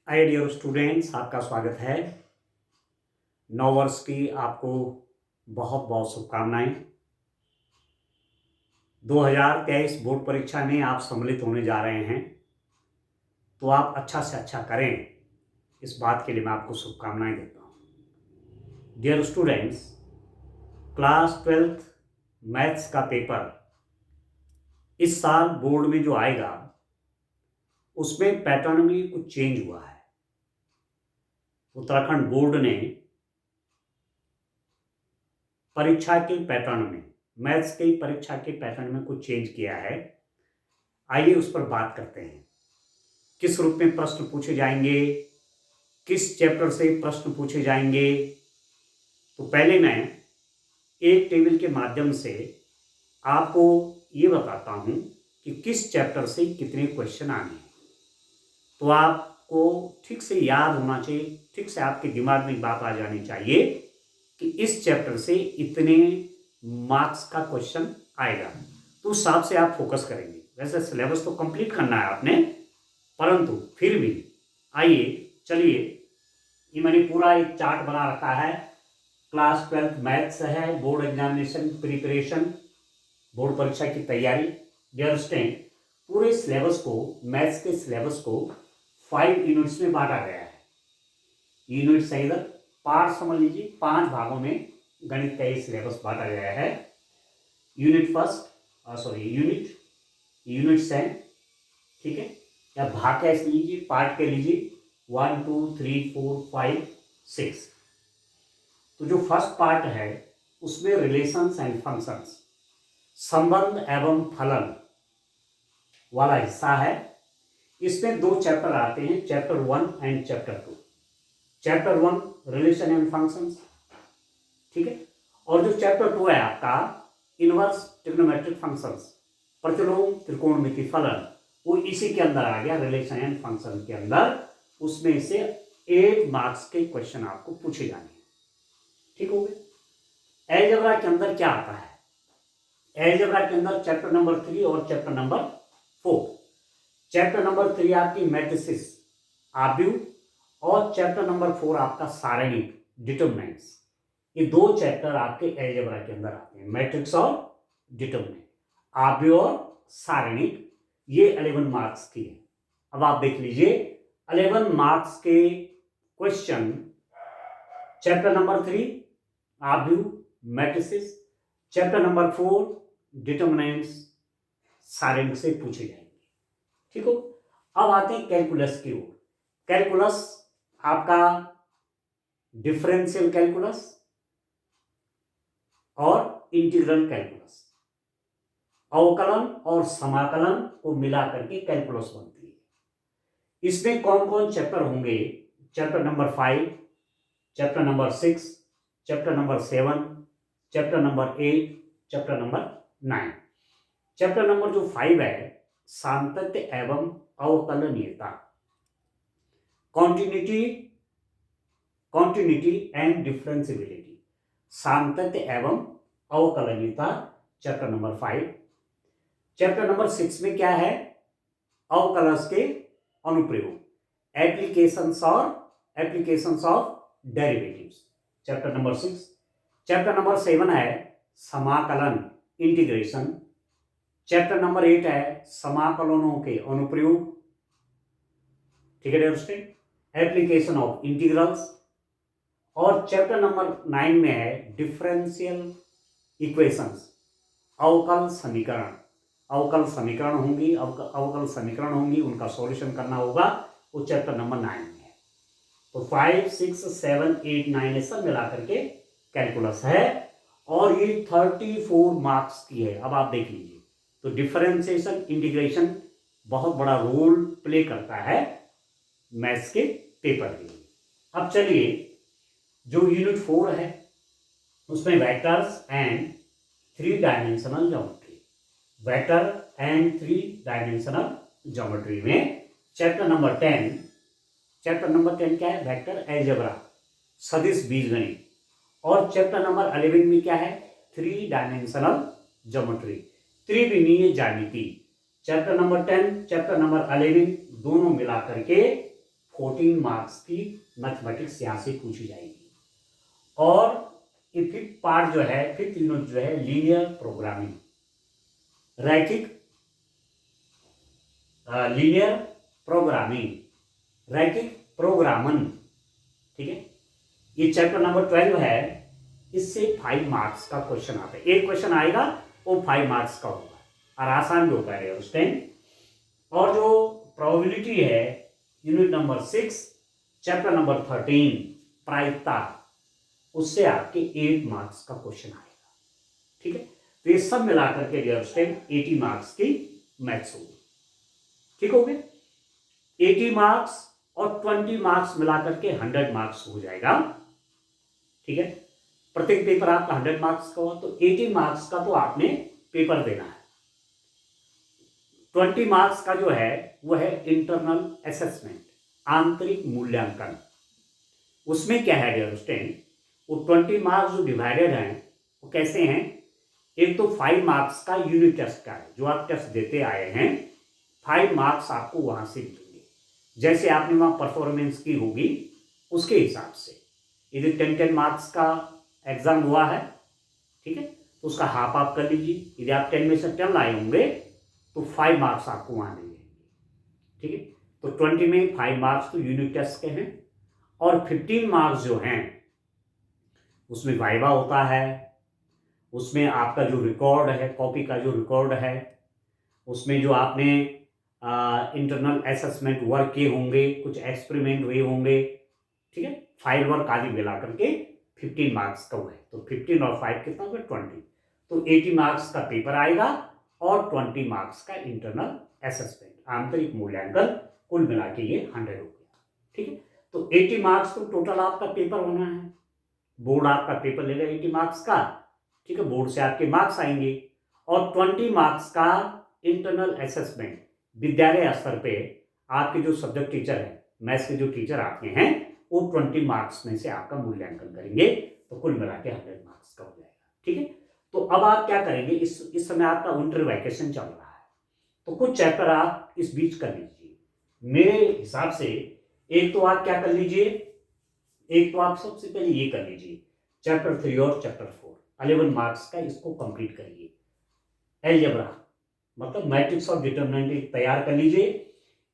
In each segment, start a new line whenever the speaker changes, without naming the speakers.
Hi dear students, आपका स्वागत है। नव वर्ष की आपको बहुत बहुत शुभकामनाएं। 2023 बोर्ड परीक्षा में आप सम्मिलित होने जा रहे हैं, तो आप अच्छा से अच्छा करें, इस बात के लिए मैं आपको शुभकामनाएं देता हूं। Dear students, class 12th maths का पेपर इस साल बोर्ड में जो आएगा उसमें पैटर्न में कुछ चेंज हुआ है। उत्तराखंड बोर्ड ने परीक्षा के पैटर्न में, मैथ्स की परीक्षा के पैटर्न में कुछ चेंज किया है। आइए उस पर बात करते हैं। किस रूप में प्रश्न पूछे जाएंगे, किस चैप्टर से प्रश्न पूछे जाएंगे। तो पहले मैं एक टेबल के माध्यम से आपको ये बताता हूं कि किस चैप्टर से कितने क्वेश्चन आने हैं। तो आपको ठीक से याद होना चाहिए, ठीक से आपके दिमाग में बात आ जानी चाहिए कि इस चैप्टर से इतने मार्क्स का क्वेश्चन आएगा, तो उस हिसाब से आप फोकस करेंगे। वैसे सिलेबस तो कंप्लीट करना है आपने, परंतु फिर भी आइए चलिए, ये मैंने पूरा एक चार्ट बना रखा है। क्लास 12th मैथ्स है, बोर्ड एग्जामिनेशन प्रिपरेशन, बोर्ड परीक्षा की तैयारी। डियर स्टूडेंट, पूरे सिलेबस को, मैथ्स के सिलेबस को 5 यूनिट्स में बांटा गया है। यूनिट से इधर पार्ट समझ लीजिए, 5 भागों में गणित का ये सिलेबस बांटा गया है। यूनिट फर्स्ट, यूनिट से, ठीक है, या भाग कैसे लीजिए, पार्ट के लीजिए 1 2 3 4 5 6। तो जो फर्स्ट पार्ट है उसमें रिलेशंस एंड फंक्शंस, संबंध एवं फलन वाला हिस्सा है। इसमें 2 चैप्टर आते हैं, chapter 1 and chapter 2। Chapter 1 relation and functions, ठीक है, और जो चैप्टर 2 है आपका इनवर्स ट्रिग्नोमेट्रिक फंक्शंस, प्रतिलोम त्रिकोणमिति फलन, वो इसी के अंदर आ गया, रिलेशन एंड फंक्शन के अंदर। उसमें से 8 मार्क्स के क्वेश्चन आपको पूछे जाने हैं, ठीक हो गए। अलजेब्रा के अंदर क्या आता है? अलजेब्रा के अंदर चैप्टर नंबर 3 और चैप्टर नंबर 4। चैप्टर नंबर 3 आपकी मैट्रिसेस, आव्यूह, और चैप्टर नंबर 4 आपका सारणिक, डिटरमिनेंट्स। ये 2 चैप्टर आपके अलजेब्रा के अंदर आते हैं, मैट्रिक्स और डिटरमिनेंट, आव्यूह और सारणिक। ये 11 मार्क्स की है। अब आप देख लीजिए 11 मार्क्स के क्वेश्चन चैप्टर नंबर 3 आव्यूह मैट्रिसेस, चैप्टर नंबर 4 डिटरमिनेंट्स, सारणिक से पूछे जाएंगे, ठीक हो। अब आते हैं कैलकुलस की ओर। कैलकुलस आपका डिफरेंशियल कैलकुलस और इंटीग्रल कैलकुलस, अवकलन और समाकलन को मिला करके कैलकुलस बनती है। इसमें कौन कौन चैप्टर होंगे? Chapter number 5, chapter number 6, chapter number 7, chapter number 8, chapter number 9। Chapter number जो 5 है, सातत्य एवं अवकलनीयता, कॉन्टिन्यूटी एंड डिफरेंशिएबिलिटी, सातत्य एवं अवकलनीयता, चैप्टर नंबर 5। चैप्टर नंबर 6 में क्या है? अवकलज के अनुप्रयोग, applications of derivatives, chapter number 6। Chapter number 7 है समाकलन, इंटीग्रेशन। चैप्टर नंबर 8 है समाकलनों के अनुप्रयोग, ठीक है दोस्तों, एप्लीकेशन ऑफ इंटीग्रल्स। और चैप्टर नंबर 9 में है डिफरेंशियल इक्वेशंस, अवकल समीकरण। अवकल समीकरण होंगी, उनका सॉल्यूशन करना होगा, वो चैप्टर नंबर 9 में है। तो 5 6 7 8 9 सब मिला करके कैलकुलस है, और ये 34 मार्क्स की है। अब आप देख लीजिए, तो डिफरेंशिएशन, इंटीग्रेशन बहुत बड़ा रोल प्ले करता है मैथ्स के पेपर के लिए। अब चलिए, जो यूनिट 4 है उसमें vectors and 3 dimensional geometry, vector and 3 dimensional geometry में चैप्टर नंबर 10 क्या है? वेक्टर अलजेब्रा, सदिश बीजगणित। और चैप्टर नंबर 11 में क्या है? 3 डायमेंशनल ज्योमेट्री, त्रिविमीय ज्यामिति। चैप्टर नंबर 10, चैप्टर नंबर 11 दोनों मिला करके 14 मार्क्स की मैथमेटिक्स यहाँ से पूछी जाएगी। और ये फिफ्थ पार्ट जो है, फिफ्थ यूनिट जो है लीनियर प्रोग्रामिंग, रैखिक लीनियर प्रोग्रामिंग, रैखिक प्रोग्रामन, ठीक है। ये चैप्टर नंबर 12 है। इससे 5 मार्क्स का क्वेश्चन आता है। एक क्वेश्चन आएगा वो 5 मार्क्स का होगा और आसान भी होता है उस टाइम। और जो प्रोबेबिलिटी है यूनिट नंबर 6 चैप्टर नंबर 13 प्रायिकता, उससे आपके 8 मार्क्स का क्वेश्चन आएगा, ठीक है। तो ये सब मिलाकर के डियर स्टूडेंट 80 मार्क्स की मैथ्स होगी, ठीक हो गया। 80 मार्क्स और 20 मार्क्स मिलाकर के 100 मार्क्स हो जाएगा, ठीक है। प्रत्येक पेपर आपका 100 मार्क्स का हुआ तो 80 मार्क्स का तो आपने पेपर देना है। 20 मार्क्स का जो है वो है इंटरनल असेसमेंट, आंतरिक मूल्यांकन। उसमें क्या है डियर स्टूडेंट, वो 20 मार्क्स जो डिवाइडेड हैं वो कैसे हैं, एक तो 5 मार्क्स का यूनिट टेस्ट का है, जो आप टेस्ट देते आए हैं 5 मार्क्स आपको वहां से मिलेंगे, जैसे आपने वहां परफॉर्मेंस की होगी उसके हिसाब से। यदि 10-10 मार्क्स का एग्जाम हुआ है, ठीक है, तो उसका हाफ आप कर लीजिए। यदि आप 10 में से 10 लाए होंगे तो 5 मार्क्स आपको वहां मिलेंगे, ठीक है। तो 20 में 5 मार्क्स तो यूनिट टेस्ट के हैं और 15 मार्क्स जो हैं उसमें वाइवा होता है, उसमें आपका जो रिकॉर्ड है, कॉपी का जो रिकॉर्ड है, उसमें जो आपने इंटरनल असेसमेंट वर्क किए होंगे, कुछ एक्सपेरिमेंट हुए होंगे, ठीक है, फाइल वर्क आदि मिला करके 15 मार्क्स का हुआ है। तो 15 और 5 कितना होगा 20। तो 80 मार्क्स का पेपर आएगा और 20 मार्क्स का इंटरनल असेसमेंट, आंतरिक मूल्यांकन, कुल मिला के ये 100 हो गया, ठीक है। तो 80 मार्क्स तो टोटल आपका पेपर होना है। बोर्ड आपका पेपर लेगा 80 मार्क्स का, ठीक है, बोर्ड से आपके मार्क्स आएंगे। और 20 मार्क्स का इंटरनल असेसमेंट, विद्यालय स्तर पे आपके जो सब्जेक्ट टीचर हैं, मैथ्स के जो टीचर आपके हैं, वो 20 मार्क्स में से आपका मूल्यांकन करेंगे, तो कुल मिला के 100 मार्क्स का हो जाएगा, ठीक है। तो अब आप क्या करेंगे, इस समय आपका विंटर वैकेशन चल रहा है, तो कुछ चैप्टर आप इस बीच कर लीजिए। मेरे हिसाब से एक तो आप क्या कर लीजिए, एक तो आप सबसे पहले ये कर लीजिए चैप्टर 3 और चैप्टर 4 11 मार्क्स का, इसको कंप्लीट करिए। अलजेब्रा मतलब मैट्रिक्स और डिटरमिनेंट तैयार कर लीजिए।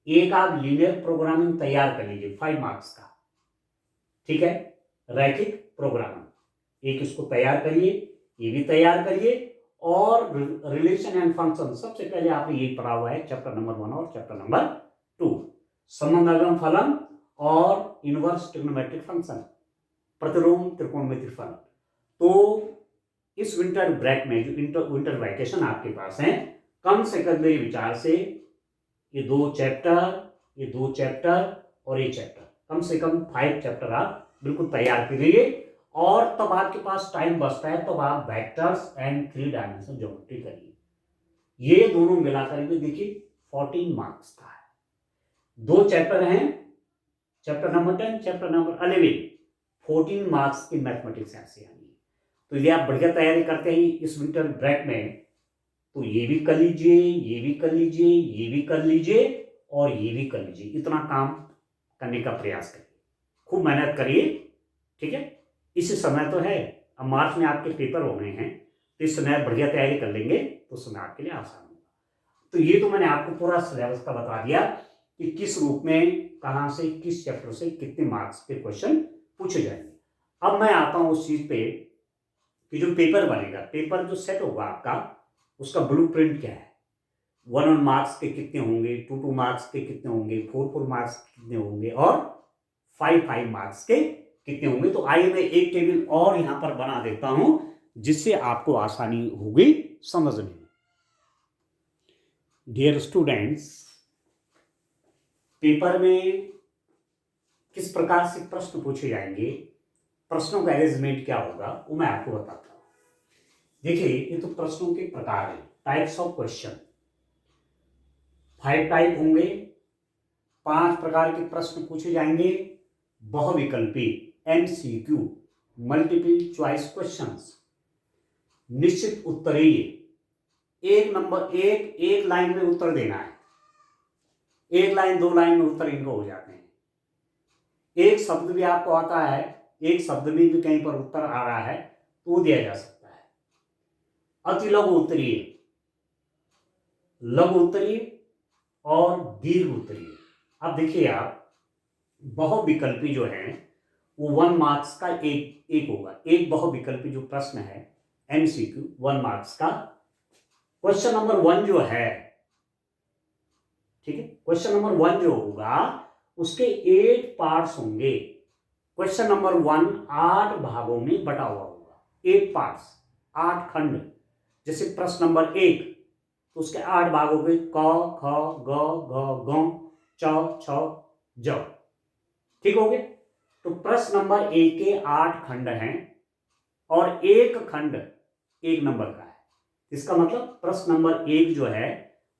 एक आप लीनियर प्रोग्रामिंग तैयार कर लीजिए 5 मार्क्स का, ठीक है। रैखिक प्रोग्रामिंग एक इसको तैयार करिए, ये भी तैयार करिए। और रिलेशन एंड फंक्शन सबसे पहले आपने ये पढ़ा हुआ है चैप्टर नंबर 1 और चैप्टर नंबर 2, संबंध एवं फलन और इनवर्स ट्रिग्नोमेट्रिक फंक्शन, प्रतिलोम त्रिकोणमिति फलन। तो इस विंटर ब्रेक में जो विंटर वैकेशन आपके पास है, कम से कम मेरे विचार से ये 2 चैप्टर और ये चैप्टर, कम से कम 5 चैप्टर आप बिल्कुल तैयार करिए। और तब आपके पास टाइम बचता है, तब आप वेक्टर्स एंड 3 डायमेंशन ज्योमेट्री करिए। ये दोनों मिलाकर के देखिए 14 मार्क्स का है। 2 चैप्टर हैं, chapter number 10, chapter number 11, 14 marks की मैथमेटिक्स ऐसे आनी है। तो यदि आप बढ़िया तैयारी करते हैं इस विंटर ब्रेक में, तो ये भी कर लीजिए, ये भी कर लीजिए, ये भी कर लीजिए और ये भी कर लीजिए। इतना काम करने का प्रयास करिए, खूब मेहनत करिए, ठीक है। इसी समय तो है, अब मार्च में आपके पेपर होने हैं, तो इस समय बढ़िया तैयारी कर लेंगे तो समय आपके लिए आसान होगा। तो ये तो मैंने आपको पूरा सिलेबस का बता दिया कि किस रूप में, कहां से, किस चैप्टर से कितने मार्क्स के क्वेश्चन पूछे जाएंगे। अब मैं आता हूं उस चीज पे कि जो पेपर बनेगा, पेपर जो सेट होगा आपका, उसका ब्लूप्रिंट क्या है, 1-1 मार्क्स के कितने होंगे, 2-2 मार्क्स के कितने होंगे, 4-4 मार्क्स के कितने होंगे और 5-5 मार्क्स के कितने होंगे। तो आइए मैं एक टेबल और यहां पर बना देता हूं, जिससे आपको आसानी होगी समझने में। डियर स्टूडेंट्स, पेपर में किस प्रकार से प्रश्न पूछे जाएंगे, प्रश्नों का अरेंजमेंट क्या होगा, वो मैं आपको बताता हूं। देखिए, ये तो प्रश्नों के प्रकार हैं, टाइप्स ऑफ क्वेश्चन। 5 टाइप होंगे, 5 प्रकार के प्रश्न पूछे जाएंगे। बहुविकल्पी MCQ, मल्टीपल चॉइस क्वेश्चंस, निश्चित उत्तरीय, एक लाइन में उत्तर देना है, 1 लाइन 2 लाइन में उत्तर इनको हो जाते हैं। एक शब्द भी आपको आता है, एक शब्द में भी कहीं पर उत्तर आ रहा है तो वो दिया जा सकता है। अति लघु उत्तरीय, लघु उत्तरीय और दीर्घ उत्तरीय। अब देखिए आप, बहुविकल्पी जो है वो 1 मार्क्स का एक एक होगा। एक बहुविकल्पी जो प्रश्न है एमसीक्यू 1 मार्क्स का, क्वेश्चन नंबर 1 जो है, ठीक है, क्वेश्चन नंबर 1 जो होगा उसके 8 पार्ट्स होंगे। क्वेश्चन नंबर 1 8 भागों में बटा हुआ होगा, 8 पार्ट्स, 8 खंड। जैसे प्रश्न नंबर 1 तो उसके 8 भागों के क ख ग घ घ च छ ज, ठीक हो गए। तो प्रश्न नंबर 1 के 8 खंड हैं और एक खंड 1 नंबर का है। इसका मतलब प्रश्न नंबर 1 जो है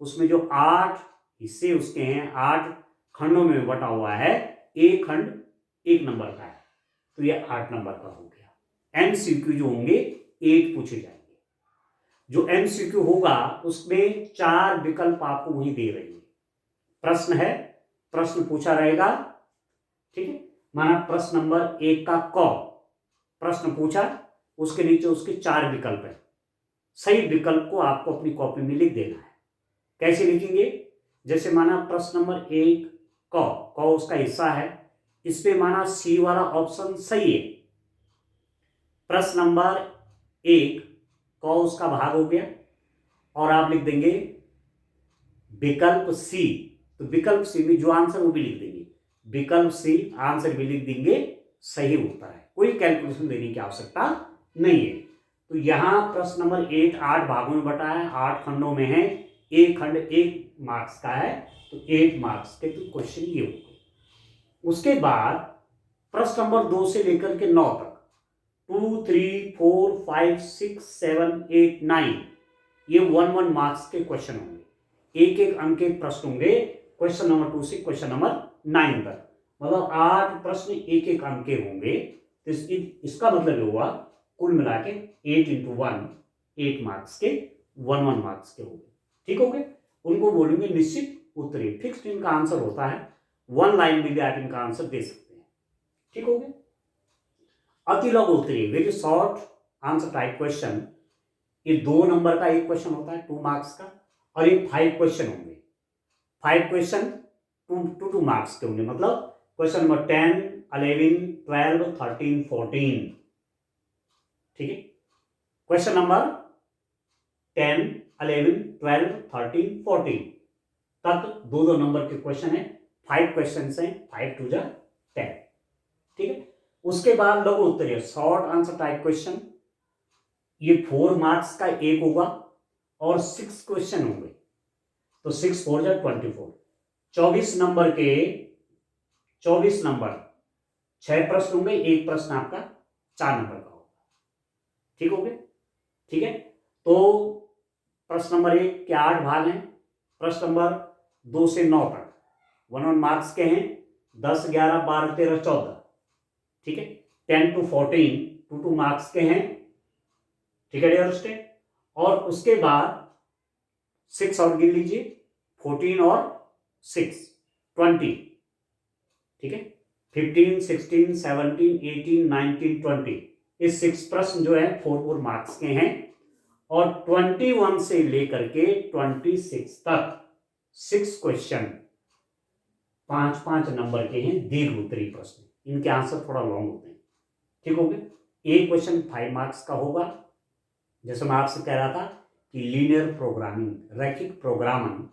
उसमें जो 8 हिस्से उसके हैं, 8 खंडों में बटा हुआ है, एक खंड 1 नंबर का है, तो ये 8 नंबर का हो गया। एमसीक्यू जो होंगे 8 पूछे जाएंगे। जो एमसीक्यू होगा उसमें 4 विकल्प आपको वही दे रही है। प्रश्न है, प्रश्न पूछा रहेगा, ठीक है। माना प्रश्न नंबर 1 का क प्रश्न पूछा, उसके नीचे उसके 4 विकल्प है। सही विकल्प को आपको अपनी कॉपी में लिख देना है। कैसे लिखेंगे? जैसे माना प्रश्न नंबर 1 क उसका हिस्सा है, इसमें माना सी वाला ऑप्शन सही है। प्रश्न नंबर 1 क उसका भाग हो गया और आप लिख देंगे विकल्प सी। तो विकल्प सी में जो आंसर वो भी लिख देंगे, विकल्प सी आंसर भी लिख देंगे, सही उत्तर है। कोई कैलकुलेशन देने की आवश्यकता नहीं है। तो यहां प्रश्न नंबर 8 8 भागों में बटा है, 8 खंडों में है, एक खंड 1 मार्क्स का है, तो 8 मार्क्स के तो क्वेश्चन ये हो गए। उसके बाद प्रश्न नंबर 2 से लेकर के 9 तक 2 3 4 5 6 7 8 9 ये 1 मार्क्स के क्वेश्चन होंगे। एक एक अंक के प्रश्न होंगे क्वेश्चन नंबर 2 से क्वेश्चन नंबर 9 तक, मतलब 8 प्रश्न एक एक अंक के होंगे। तो इसका मतलब हुआ कुल मिला के 8 इंटू 1 8 मार्क्स के 1 मार्क्स के होंगे, ठीक हो गए। उनको बोलेंगे निश्चित उत्तरीय, फिक्स्ड इनका आंसर होता है। 1 लाइन में भी आप इनका आंसर दे सकते हैं, ठीक हो गए। अति लघु उत्तरीय, very short answer type question, ये 2 नंबर का एक क्वेश्चन होता है 2 मार्क्स का, और ये 5 क्वेश्चन होंगे। 5 क्वेश्चन 2 मार्क्स के होंगे, मतलब क्वेश्चन नंबर 10 11 12 13 14, ठीक है। क्वेश्चन नंबर 10 11 12 13 14 तक 2 नंबर के क्वेश्चन है, 5 क्वेश्चन हैं, 5 2 जा 10, ठीक है। उसके बाद लघु उत्तरीय शॉर्ट आंसर टाइप क्वेश्चन, ये 4 मार्क्स का एक होगा और 6 क्वेश्चन होंगे, तो 6 4 जा 24, 24 नंबर के 24 नंबर 6 प्रश्न होंगे, एक प्रश्न आपका 4 नंबर का होगा, ठीक हो गया, ठीक है। तो प्रश्न नंबर 1 के 8 भाग हैं, प्रश्न नंबर 2 से 9 तक 1 मार्क्स के हैं, 10 11 12 13 14, ठीक है। 10 to 14 2 मार्क्स के हैं, ठीक है डियर स्टूडेंट। और उसके बाद 6 और गिन लीजिए, 14 और 6 20, ठीक है। 15 16 17 18 19 20 ये 6 प्रश्न जो है 4 मार्क्स के हैं, और 21 से लेकर के 26 तक 6 क्वेश्चन 5 नंबर के हैं, दीर्घ उत्तरीय प्रश्न, इनके आंसर थोड़ा लॉन्ग होते हैं, ठीक हो गया। एक क्वेश्चन 5 मार्क्स का होगा, जैसे मैं आपसे कह रहा था कि लीनियर प्रोग्रामिंग, रैखिक प्रोग्रामिंग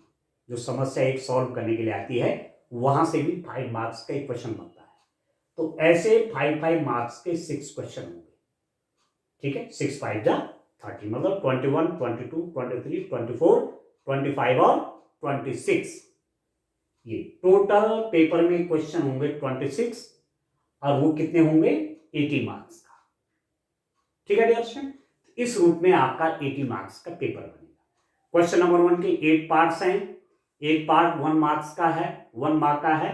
जो समस्या एक सॉल्व करने के लिए आती है, वहां से भी 5 मार्क्स का एक क्वेश्चन बनता है। तो ऐसे 5 मार्क्स के 6 क्वेश्चन होंगे, ठीक है। 6 5 जा 30, मतलब 21 22 23 24 25 और 26, ये टोटल पेपर में क्वेश्चन होंगे 26, और वो कितने होंगे 80 मार्क्स का, ठीक है डियर स्टूडेंट। इस रूप में आपका 80 मार्क्स का पेपर बनेगा। क्वेश्चन नंबर 1 के 8 पार्ट्स हैं, एक पार्ट 1 मार्क्स का है, 1 मार्क का है,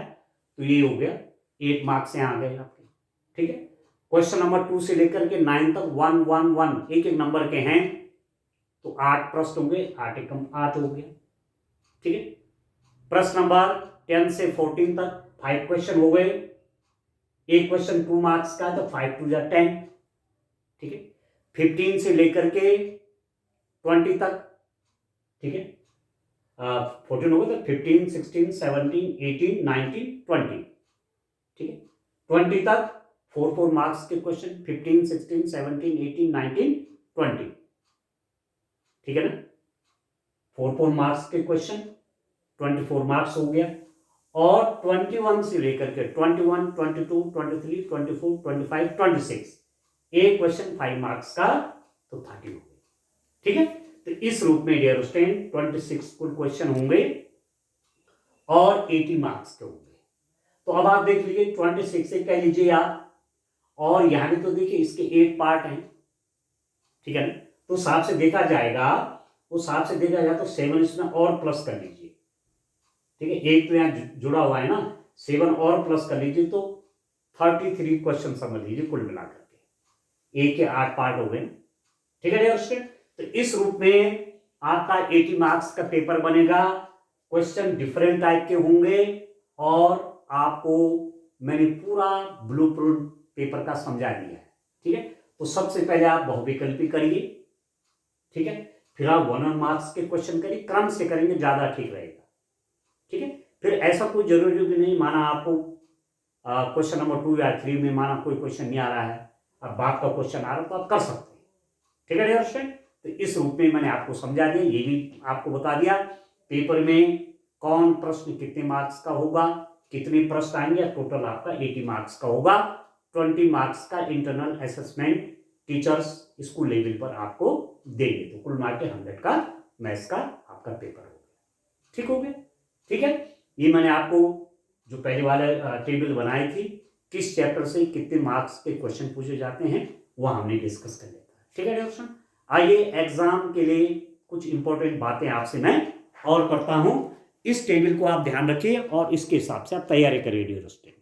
तो ये हो गया 8 मार्क्स यहाँ आ गए आपके, ठीक है। क्वेश्चन नंबर 2 से लेकर के 9 तक 1 1 1 एक एक नंबर के हैं, तो 8 प्रश्न होंगे, 8 एकम 8 हो गया, ठीक है। प्रश्न नंबर 10 से 14 तक 5 क्वेश्चन हो गए, एक क्वेश्चन 2 मार्क्स का, तो 5 टू 10, ठीक है। 15 से लेकर के 20 तक, ठीक है। 14 होगा तो 15, 16, 17, 18, 19, 20, ठीक है। 20 तक 4 मार्क्स के क्वेश्चन, 15, 16, 17, 18, 19, 20, ठीक है ना। 4 मार्क्स के क्वेश्चन, 24 मार्क्स हो गया। और 21 से लेकर के 21, 22, 23, 24, 25, 26, एक क्वेश्चन 5 मार्क्स का, तो 30 हो गए, ठीक है। तो इस रूप में डियर स्टूडेंट 26 कुल क्वेश्चन होंगे और 80 मार्क्स के होंगे। तो अब आप देख लीजिए 26 से कह लीजिए आप, और यहां भी तो देखिए इसके 8 पार्ट हैं, ठीक है ना। तो हिसाब से देखा जाएगा, उस हिसाब से देखा जाए तो 7 इसमें और प्लस कर लीजिए, ठीक है। एक तो यहाँ जुड़ा हुआ है ना, 7 और प्लस कर लीजिए तो 33 क्वेश्चन समझ लीजिए कुल मिलाकर के, एक के 8 पार्ट हो गए, ठीक है डियर स्टूडेंट। तो इस रूप में आपका 80 मार्क्स का पेपर बनेगा। क्वेश्चन डिफरेंट टाइप के होंगे और आपको मैंने पूरा ब्लूप्रिंट पेपर का समझा दिया है, ठीक है। तो सबसे पहले आप बहुविकल्पी करिए, ठीक है। फिर आप 1 मार्क्स के क्वेश्चन करिए, क्रम से करेंगे ज्यादा ठीक रहेगा, ठीक है। फिर ऐसा कोई जरूरी भी नहीं, माना आपको क्वेश्चन नंबर 2 या 3 में माना कोई क्वेश्चन नहीं आ रहा है, अब बात का क्वेश्चन आ रहा है तो आप कर सकते हैं, ठीक है डियर स्टूडेंट। तो इस रूप में मैंने आपको समझा दिया, ये भी आपको बता दिया पेपर में कौन प्रश्न कितने मार्क्स का होगा, कितने प्रश्न आएंगे, टोटल आपका 80 मार्क्स का होगा। 20 मार्क्स का internal assessment teachers school level पर आपको देंगे, तो कुल मार्क 100 का मैथ्स का आपका पेपर हो गया, ठीक हो गया, ठीक है। ये मैंने आपको जो पहले वाले टेबल बनाई थी, किस चैप्टर से कितने मार्क्स के क्वेश्चन पूछे जाते हैं, वह हमने डिस्कस कर लिया था, ठीक है डियर। आइए एग्जाम के लिए कुछ इंपॉर्टेंट बातें आपसे मैं और करता हूं, इस टेबल को आप ध्यान रखिए और इसके हिसाब से आप तैयारी करिए डियर स्टूडेंट।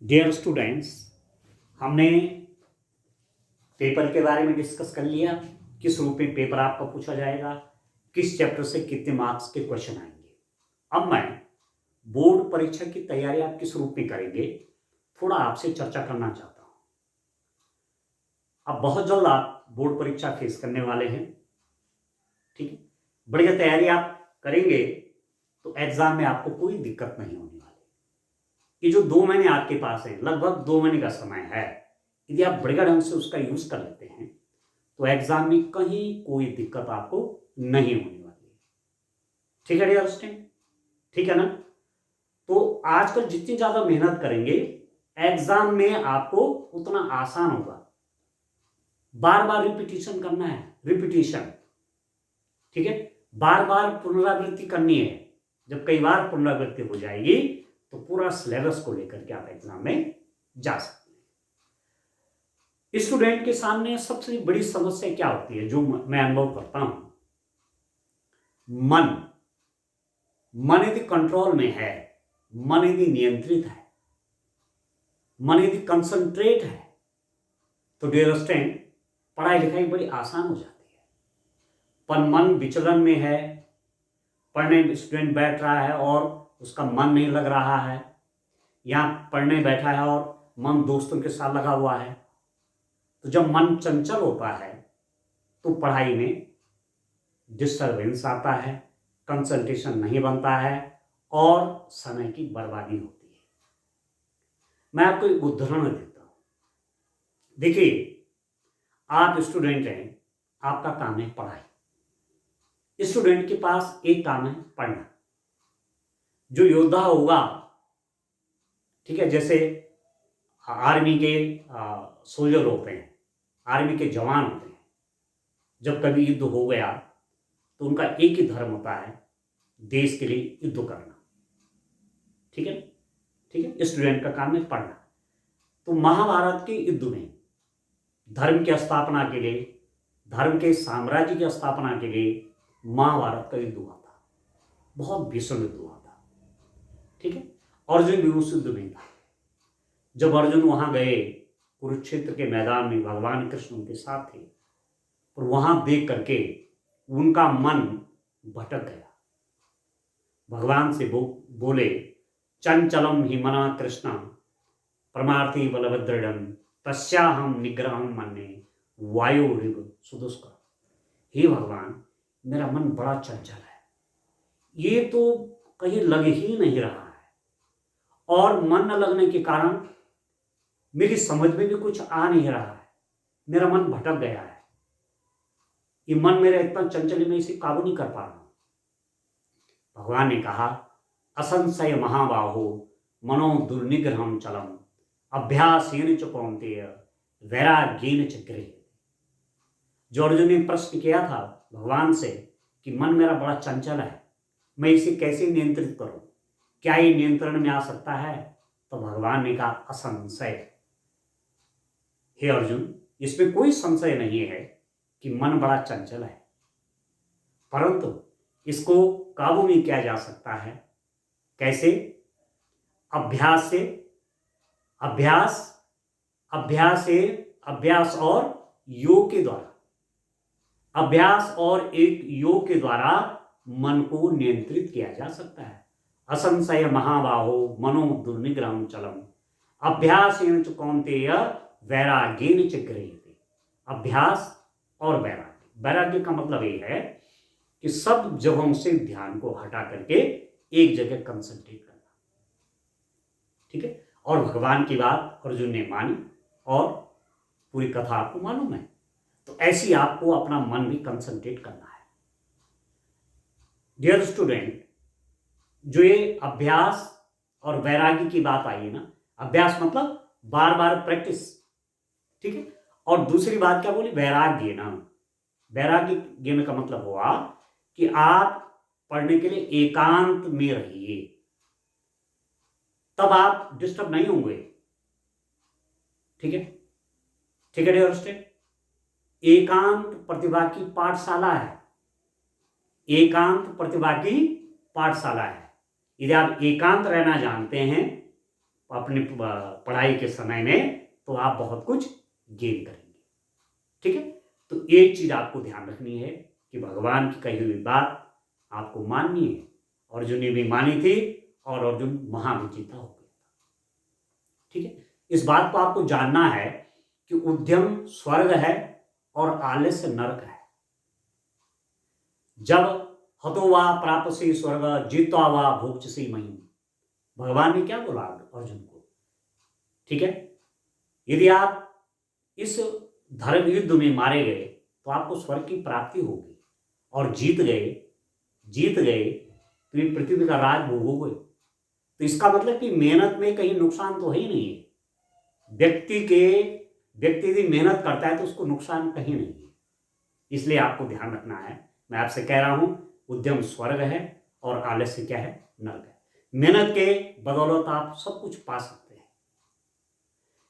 डियर स्टूडेंट्स, हमने पेपर के बारे में डिस्कस कर लिया, किस रूप में पेपर आपका पूछा जाएगा, किस चैप्टर से कितने मार्क्स के क्वेश्चन आएंगे। अब मैं बोर्ड परीक्षा की तैयारी आप किस रूप में करेंगे, थोड़ा आपसे चर्चा करना चाहता हूं। अब बहुत जल्द आप बोर्ड परीक्षा फेस करने वाले हैं, ठीक है। बढ़िया तैयारी आप करेंगे तो एग्जाम में आपको कोई दिक्कत नहीं होने वाली। ये जो 2 महीने आपके पास है, लगभग 2 महीने का समय है, यदि आप बढ़िया ढंग से उसका यूज कर लेते हैं तो एग्जाम में कहीं कोई दिक्कत आपको नहीं होने वाली, ठीक है डियर स्टूडेंट, ठीक है ना। तो आजकल जितनी ज्यादा मेहनत करेंगे एग्जाम में आपको उतना आसान होगा। बार बार रिपीटिशन करना है, रिपीटिशन, ठीक है। बार बार पुनरावृत्ति करनी है। जब कई बार पुनरावृत्ति हो जाएगी तो पूरा सिलेबस को लेकर के आप एग्जाम में जा सकते हैं। स्टूडेंट के सामने सबसे बड़ी समस्या क्या होती है, जो मैं अनुभव करता हूं, मन मन यदि कंट्रोल में है, मन यदि नियंत्रित है, मन यदि कंसंट्रेट है, तो डियर स्टूडेंट पढ़ाई लिखाई बड़ी आसान हो जाती है। पर मन विचलन में है, पढ़ने में स्टूडेंट बैठ रहा है और उसका मन नहीं लग रहा है, या पढ़ने बैठा है और मन दोस्तों के साथ लगा हुआ है, तो जब मन चंचल होता है तो पढ़ाई में डिस्टरबेंस आता है, कंसंट्रेशन नहीं बनता है और समय की बर्बादी होती है। मैं आपको एक उदाहरण देता हूं। देखिए, आप स्टूडेंट हैं, आपका काम है पढ़ाई। स्टूडेंट के पास एक काम है पढ़ना। जो योद्धा होगा, ठीक है, जैसे आर्मी के सोल्जर होते हैं, आर्मी के जवान होते हैं, जब कभी युद्ध हो गया तो उनका एक ही धर्म होता है, देश के लिए युद्ध करना, ठीक है, ठीक है। स्टूडेंट का काम है पढ़ना। तो महाभारत के युद्ध में धर्म की स्थापना के लिए, धर्म के साम्राज्य की स्थापना के लिए महाभारत का युद्ध हुआ था, बहुत भीषण युद्ध हुआ था, ठीक है। अर्जुन भी उस युद्ध में था। जब अर्जुन वहां गए कुरुक्षेत्र के मैदान में, भगवान कृष्ण उनके साथ थे, और वहां देख करके उनका मन भटक गया। भगवान से बोले, चंचलम ही मना कृष्ण परमार्थी बलभद्रडम तस्याहम निग्रहम मन्ये वायुरिव सुदुष्कर। हे भगवान, मेरा मन बड़ा चंचल है, ये तो कहीं लग ही नहीं रहा है, और मन न लगने के कारण मेरी समझ में भी कुछ आ नहीं रहा है, मेरा मन भटक गया है। ये मन मेरा इतना चंचल है, मैं इसे काबू नहीं कर पा रहा हूं। भगवान ने कहा, असंशय महाबाहो मनो दुर्निग्रहम चलम अभ्यासेन च कौन्तेय वैराग्येन च गृह्यते। जो अर्जुन ने प्रश्न किया था भगवान से कि मन मेरा बड़ा चंचल है, मैं इसे कैसे नियंत्रित करूं, क्या ये नियंत्रण में आ सकता है? तो भगवान ने कहा, असंशय। हे अर्जुन, इसमें कोई संशय नहीं है कि मन बड़ा चंचल है, परंतु इसको काबू में किया जा सकता है। कैसे? अभ्यास से। अभ्यास अभ्यास से अभ्यास और योग के द्वारा, अभ्यास और एक योग के द्वारा मन को नियंत्रित किया जा सकता है। असंशय महाबाहो मनो दुर्निग्रहम चलम अभ्यासेन च कौन्तेय वैराग्येन च गृह्यते। अभ्यास और वैराग्य। वैराग्य का मतलब ये है कि सब जगहों से ध्यान को हटा करके एक जगह कंसंट्रेट करना। ठीक है? और भगवान की बात अर्जुन ने मानी और पूरी कथा आपको मालूम है। तो ऐसी आपको अपना मन भी कंसंट्रेट करना है। डियर स्टूडेंट, जो ये अभ्यास और वैराग्य की बात आई है ना, अभ्यास मतलब बार बार प्रैक्टिस, ठीक है, और दूसरी बात क्या बोली? वैराग्य ना। वैराग्य ज्ञान का मतलब हुआ कि आप पढ़ने के लिए एकांत में रहिए, तब आप डिस्टर्ब नहीं होंगे। ठीक है? ठीक है डियर स्टूडेंट, एकांत प्रतिभा की पाठशाला है। एकांत प्रतिभा की पाठशाला है। यदि आप एकांत रहना जानते हैं अपनी पढ़ाई के समय में, तो आप बहुत कुछ गेन करेंगे। ठीक है? तो एक चीज आपको ध्यान रखनी है कि भगवान की कही हुई बात आपको माननी है। अर्जुन ने भी मानी थी और अर्जुन महाविजेता हो गया। ठीक है? इस बात को आपको जानना है कि उद्यम स्वर्ग है और आलस्य नरक है। जब हतो वा प्राप्यसे स्वर्ग जित्वा वा भोक्ष्यसे महीम। भगवान ने क्या बोला अर्जुन को? ठीक है? यदि आप इस धर्म युद्ध में मारे गए तो आपको स्वर्ग की प्राप्ति होगी, और जीत गए तो ये पृथ्वी का राज भोगोगे। तो इसका मतलब कि मेहनत में कहीं नुकसान तो है ही नहीं है। व्यक्ति यदि मेहनत करता है तो उसको नुकसान कहीं नहीं है। इसलिए आपको ध्यान रखना है। मैं आपसे कह रहा हूं, उद्यम स्वर्ग है और आलस्य क्या है? नरक है। मेहनत के बदौलत आप सब कुछ पा सकते हैं।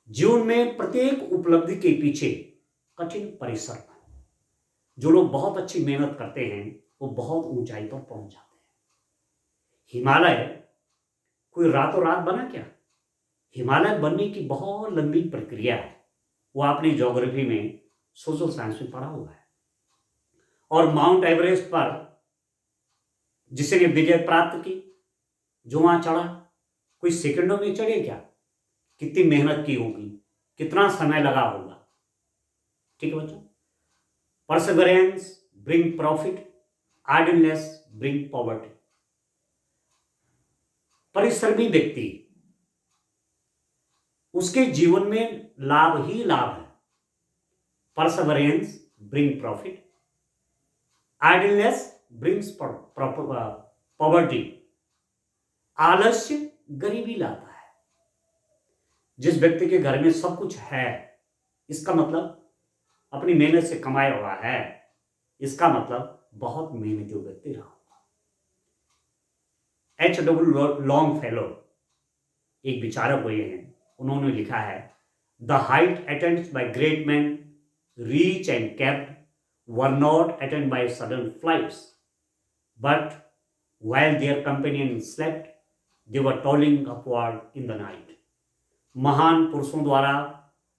जीवन में प्रत्येक उपलब्धि के पीछे कठिन परिश्रम है। जो लोग बहुत अच्छी मेहनत करते हैं वो बहुत ऊंचाई पर पहुंच जाते हैं। हिमालय कोई रातों रात बना क्या? हिमालय बनने की बहुत लंबी प्रक्रिया है। वो आपने ज्योग्राफी में, सोशल साइंस में पढ़ा हुआ है। और माउंट एवरेस्ट पर जिसने विजय प्राप्त की, जो वहां चढ़ा, कोई सेकंडों में चढ़े क्या? कितनी मेहनत की होगी, कितना समय लगा होगा। ठीक है बच्चों? Perseverance bring profit, idleness bring poverty. परिश्रमी व्यक्ति, उसके जीवन में लाभ ही लाभ है। Perseverance bring profit, idleness brings poverty. आलस्य गरीबी लाता है। जिस व्यक्ति के घर में सब कुछ है, इसका मतलब अपनी मेहनत से कमाया हुआ है, इसका मतलब बहुत मेहनती व्यक्ति रहा होगा। H.W. लॉन्गफेलो एक विचारक हुए हैं, उन्होंने लिखा है, the height attend bye great man reach and kept were not attained by sudden flights, but while their companions slept, they were toiling upward in the night. महान पुरुषों द्वारा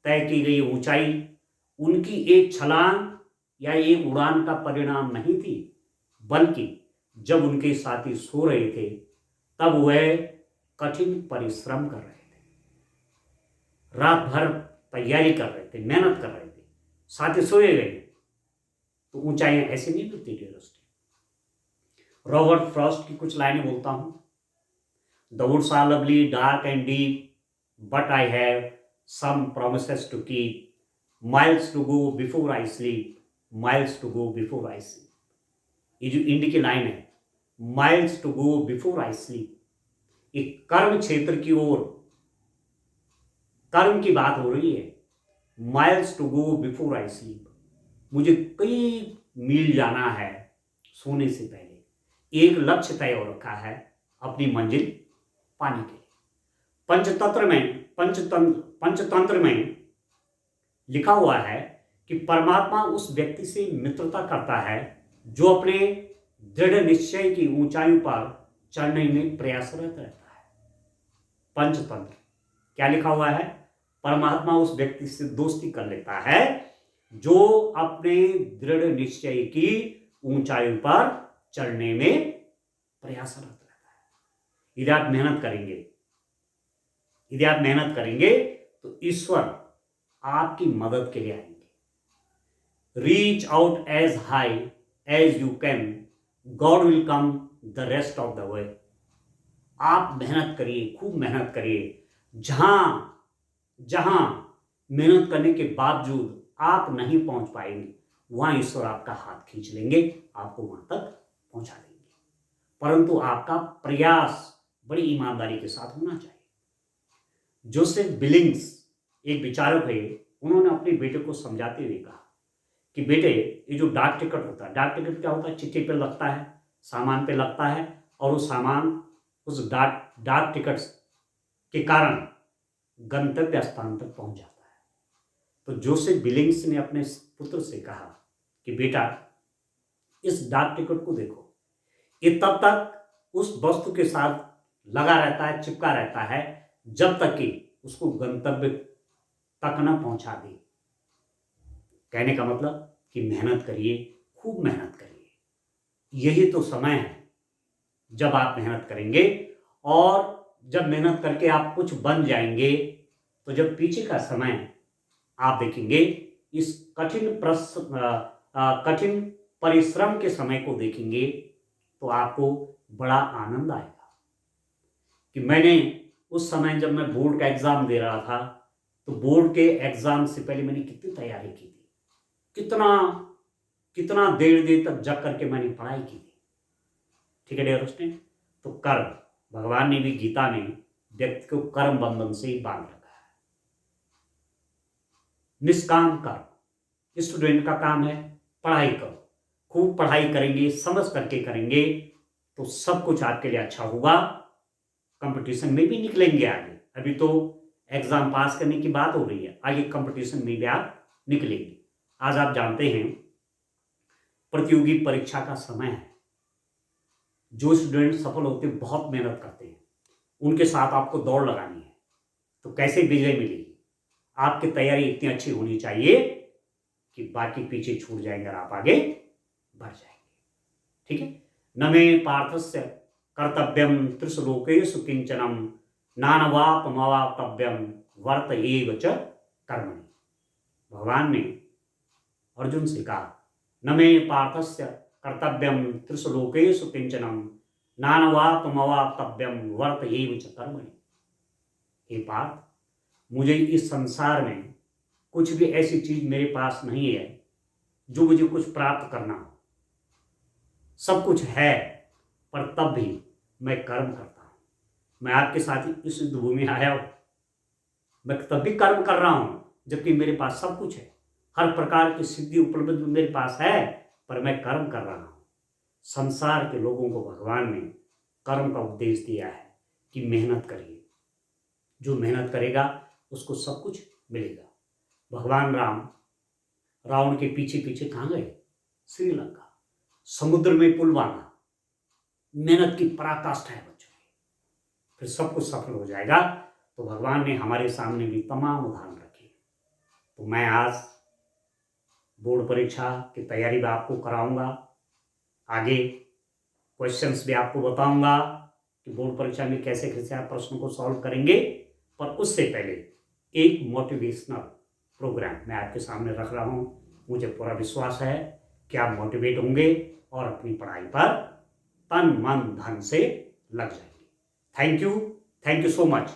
तय की गई ऊंचाई उनकी एक छलांग या एक उड़ान का परिणाम नहीं थी, बल्कि जब उनके साथी सो रहे थे तब वह कठिन परिश्रम कर रहे थे। रात भर तैयारी कर रहे थे, मेहनत कर रहे थे, साथ ही सोए गए, तो ऊंचाइयां ऐसे नहीं मिलती डियर दोस्तों। रॉबर्ट फ्रॉस्ट की कुछ लाइनें बोलता हूं। The woods are lovely, dark and deep, but I have some promises to keep, miles to go before I sleep, miles to go before I sleep। ये जो इंडी की लाइन है, miles to go before I sleep, एक कर्म क्षेत्र की ओर, कर्म की बात हो रही है। Miles to go before I sleep, मुझे कई मील जाना है सोने से पहले। एक लक्ष्य तय हो रखा है अपनी मंजिल पाने के लिए। पंचतंत्र में लिखा हुआ है कि परमात्मा उस व्यक्ति से मित्रता करता है जो अपने दृढ़ निश्चय की ऊंचाइयों पर चढ़ने में प्रयासरत रहता है। पंचतंत्र क्या लिखा हुआ है? परमात्मा उस व्यक्ति से दोस्ती कर लेता है जो अपने दृढ़ निश्चय की ऊंचाइयों पर चढ़ने में प्रयासरत रहता है। यदि आप मेहनत करेंगे, यदि आप मेहनत करेंगे तो ईश्वर आपकी मदद के लिए आएंगे। Reach out as high as you can, God will come the rest of the way. आप मेहनत करिए, खूब मेहनत करिए। जहां जहां मेहनत करने के बावजूद आप नहीं पहुंच पाएंगे, वहां ईश्वर आपका हाथ खींच लेंगे, आपको वहां तक पहुंचा देंगे। परंतु आपका प्रयास बड़ी ईमानदारी के साथ होना चाहिए। जोसेफ बिलिंग्स एक विचारक है, उन्होंने अपने बेटे को समझाते हुए कहा कि बेटे, ये जो डाक टिकट होता है, डाक टिकट क्या होता है? चिट्ठी पे लगता है, सामान पे लगता है, और वो सामान उस डाक टिकट के कारण गंतव्य स्थान तक पहुंच जाता है। तो जोसेफ बिलिंग्स ने अपने पुत्र से कहा कि बेटा, इस डाक टिकट को देखो, ये तब तक उस वस्तु के साथ लगा रहता है, चिपका रहता है, जब तक कि उसको गंतव्य तक न पहुंचा दे। कहने का मतलब कि मेहनत करिए, खूब मेहनत करिए। यही तो समय है जब आप मेहनत करेंगे, और जब मेहनत करके आप कुछ बन जाएंगे, तो जब पीछे का समय आप देखेंगे, इस कठिन परिश्रम के समय को देखेंगे, तो आपको बड़ा आनंद आएगा कि मैंने उस समय जब मैं बोर्ड का एग्जाम दे रहा था, तो बोर्ड के एग्जाम से पहले मैंने कितनी तैयारी की थी, कितना कितना देर तक जग करके मैंने पढ़ाई की थी। ठीक है डियर दोस्तों। तो कर्म, भगवान ने भी गीता में व्यक्ति को कर्म बंधन से ही बांध रखा है। निष्काम कर्म, स्टूडेंट का काम है पढ़ाई करो, खूब पढ़ाई करेंगे, समझ करके करेंगे, तो सब कुछ आपके लिए अच्छा होगा। कंपटीशन में भी निकलेंगे आगे। अभी तो एग्जाम पास करने की बात हो रही है, आगे कंपटीशन में भी आप निकलेंगे। आज आप जानते हैं प्रतियोगी परीक्षा का समय है। जो स्टूडेंट सफल होते हैं, बहुत मेहनत करते हैं, उनके साथ आपको दौड़ लगानी है, तो कैसे विजय मिलेगी? आपकी तैयारी इतनी अच्छी होनी चाहिए कि बाकी पीछे छूट जाएंगे और आप आगे बढ़ जाएंगे। ठीक है। न मे पार्थस्य कर्तव्यम त्रिषु लोकेषु किंचनम नानवापमवाप्तव्यम वर्त एव च कर्मणि। भगवान ने अर्जुन से कहा, न मे पार्थस्य कर्तव्यम त्रिषु लोकेषु किंचनम नानवापमवाप्तव्यम वर्त एव च कर्मणि। हे पार्थ, मुझे इस संसार में कुछ भी ऐसी चीज मेरे पास नहीं है जो मुझे कुछ प्राप्त करना हो। सब कुछ है, पर तब भी मैं कर्म करता हूं। मैं आपके साथ ही इस युद्ध भूमि में आया हूं, मैं तब भी कर्म कर रहा हूं, जबकि मेरे पास सब कुछ है, हर प्रकार की सिद्धि उपलब्ध मेरे पास है, पर मैं कर्म कर रहा हूं। संसार के लोगों को भगवान ने कर्म का उपदेश दिया है कि मेहनत करिए। जो मेहनत करेगा उसको सब कुछ मिलेगा। भगवान राम रावण के पीछे पीछे कहाँ गए? श्रीलंका। समुद्र में पुल बांधा, मेहनत की पराकाष्ठा है बच्चों की, फिर सब कुछ सफल हो जाएगा। तो भगवान ने हमारे सामने भी तमाम उदाहरण रखे। तो मैं आज बोर्ड परीक्षा की तैयारी भी आपको कराऊंगा, आगे क्वेश्चंस भी आपको बताऊंगा कि बोर्ड परीक्षा में कैसे कैसे आप प्रश्नों को सॉल्व करेंगे। पर उससे पहले एक मोटिवेशनल प्रोग्राम मैं आपके सामने रख रहा हूं। मुझे पूरा विश्वास है कि आप मोटिवेट होंगे और अपनी पढ़ाई पर तन मन धन से लग जाएंगे। Thank you so much.